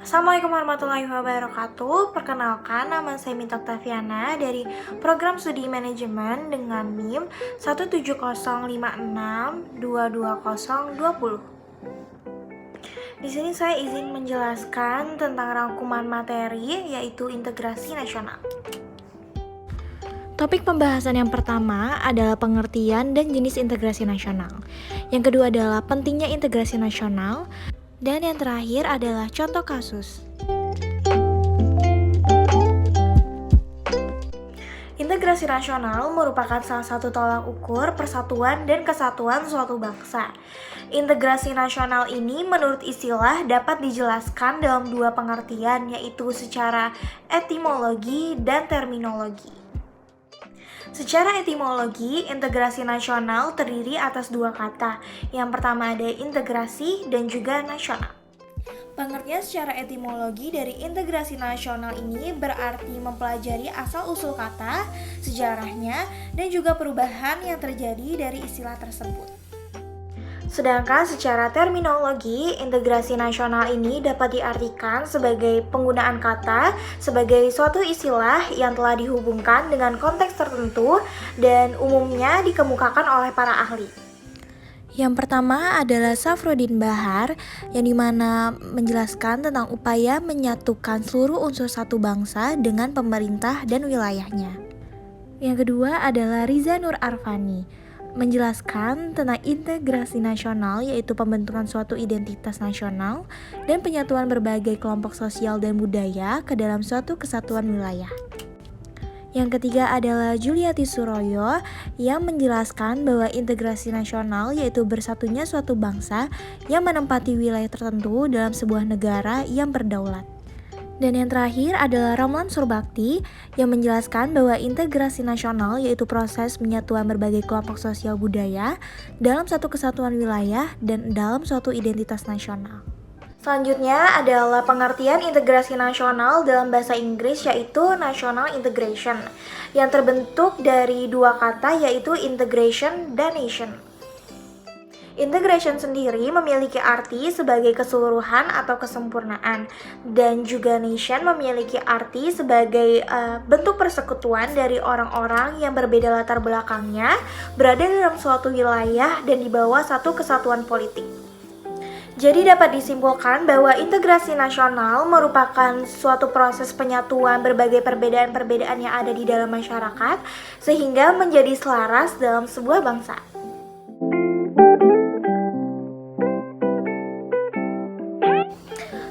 Assalamualaikum warahmatullahi wabarakatuh. Perkenalkan, nama saya Minta Octaviana dari Program Studi Manajemen dengan NIM 17056220020. Di sini saya izin menjelaskan tentang rangkuman materi, yaitu integrasi nasional. Topik pembahasan yang pertama adalah pengertian dan jenis integrasi nasional. Yang kedua adalah pentingnya integrasi nasional. Dan yang terakhir adalah contoh kasus. Integrasi nasional merupakan salah satu tolak ukur persatuan dan kesatuan suatu bangsa. Integrasi nasional ini menurut istilah dapat dijelaskan dalam dua pengertian, yaitu secara etimologi dan terminologi. Secara etimologi, integrasi nasional terdiri atas dua kata. Yang pertama ada integrasi dan juga nasional. Pengertian secara etimologi dari integrasi nasional ini berarti mempelajari asal-usul kata, sejarahnya, dan juga perubahan yang terjadi dari istilah tersebut. Sedangkan secara terminologi, integrasi nasional ini dapat diartikan sebagai penggunaan kata sebagai suatu istilah yang telah dihubungkan dengan konteks tertentu dan umumnya dikemukakan oleh para ahli. Yang pertama adalah Safruddin Bahar, yang dimana menjelaskan tentang upaya menyatukan seluruh unsur satu bangsa dengan pemerintah dan wilayahnya. Yang kedua adalah Riza Nur Arfani, menjelaskan tentang integrasi nasional, yaitu pembentukan suatu identitas nasional dan penyatuan berbagai kelompok sosial dan budaya ke dalam suatu kesatuan wilayah. Yang ketiga adalah Juliati Suroyo, yang menjelaskan bahwa integrasi nasional yaitu bersatunya suatu bangsa yang menempati wilayah tertentu dalam sebuah negara yang berdaulat. Dan yang terakhir adalah Ramlan Surbakti, yang menjelaskan bahwa integrasi nasional yaitu proses penyatuan berbagai kelompok sosial budaya dalam satu kesatuan wilayah dan dalam suatu identitas nasional. Selanjutnya adalah pengertian integrasi nasional dalam bahasa Inggris, yaitu national integration, yang terbentuk dari dua kata, yaitu integration dan nation. Integration sendiri memiliki arti sebagai keseluruhan atau kesempurnaan, dan juga nation memiliki arti sebagai bentuk persekutuan dari orang-orang yang berbeda latar belakangnya, berada dalam suatu wilayah dan di bawah satu kesatuan politik. Jadi dapat disimpulkan bahwa integrasi nasional merupakan suatu proses penyatuan berbagai perbedaan-perbedaan yang ada di dalam masyarakat, sehingga menjadi selaras dalam sebuah bangsa.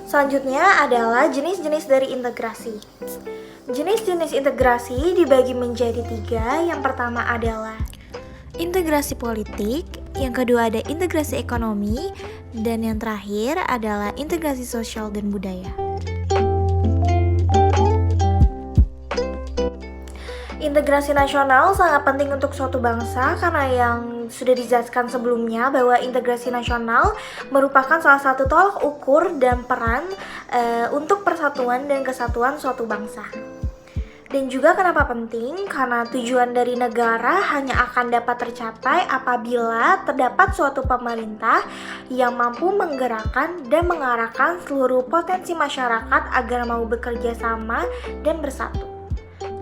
Selanjutnya adalah jenis-jenis dari integrasi. Jenis-jenis integrasi dibagi menjadi tiga. Yang pertama adalah integrasi politik, yang kedua ada integrasi ekonomi, dan yang terakhir adalah integrasi sosial dan budaya. Integrasi nasional sangat penting untuk suatu bangsa karena yang sudah dijelaskan sebelumnya bahwa integrasi nasional merupakan salah satu tolak ukur dan peran untuk persatuan dan kesatuan suatu bangsa. Dan juga kenapa penting? Karena tujuan dari negara hanya akan dapat tercapai apabila terdapat suatu pemerintah yang mampu menggerakkan dan mengarahkan seluruh potensi masyarakat agar mau bekerja sama dan bersatu.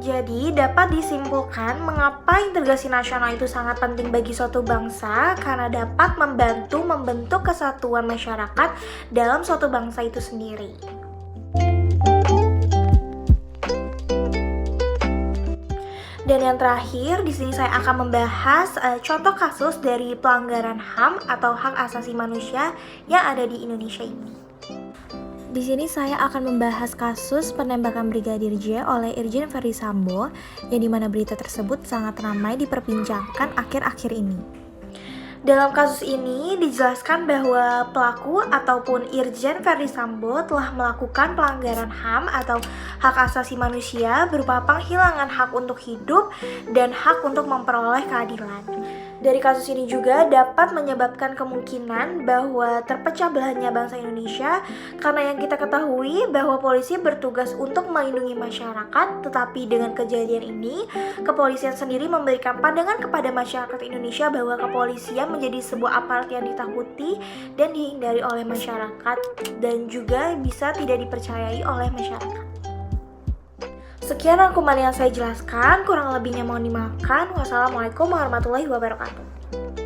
Jadi dapat disimpulkan mengapa integrasi nasional itu sangat penting bagi suatu bangsa, karena dapat membantu membentuk kesatuan masyarakat dalam suatu bangsa itu sendiri. Dan yang terakhir, di sini saya akan membahas contoh kasus dari pelanggaran HAM atau hak asasi manusia yang ada di Indonesia ini. Di sini saya akan membahas kasus penembakan Brigadir J oleh Irjen Verdi Sambo, yang dimana berita tersebut sangat ramai diperbincangkan akhir-akhir ini. Dalam kasus ini dijelaskan bahwa pelaku ataupun Irjen Verdi Sambo telah melakukan pelanggaran HAM atau hak asasi manusia berupa penghilangan hak untuk hidup dan hak untuk memperoleh keadilan. Dari kasus ini juga dapat menyebabkan kemungkinan bahwa terpecah belahnya bangsa Indonesia karena yang kita ketahui bahwa polisi bertugas untuk melindungi masyarakat, tetapi dengan kejadian ini, kepolisian sendiri memberikan pandangan kepada masyarakat Indonesia bahwa kepolisian menjadi sebuah aparat yang ditakuti dan dihindari oleh masyarakat dan juga bisa tidak dipercayai oleh masyarakat. Sekian rangkuman yang saya jelaskan, kurang lebihnya mohon dimaafkan. Wassalamualaikum warahmatullahi wabarakatuh.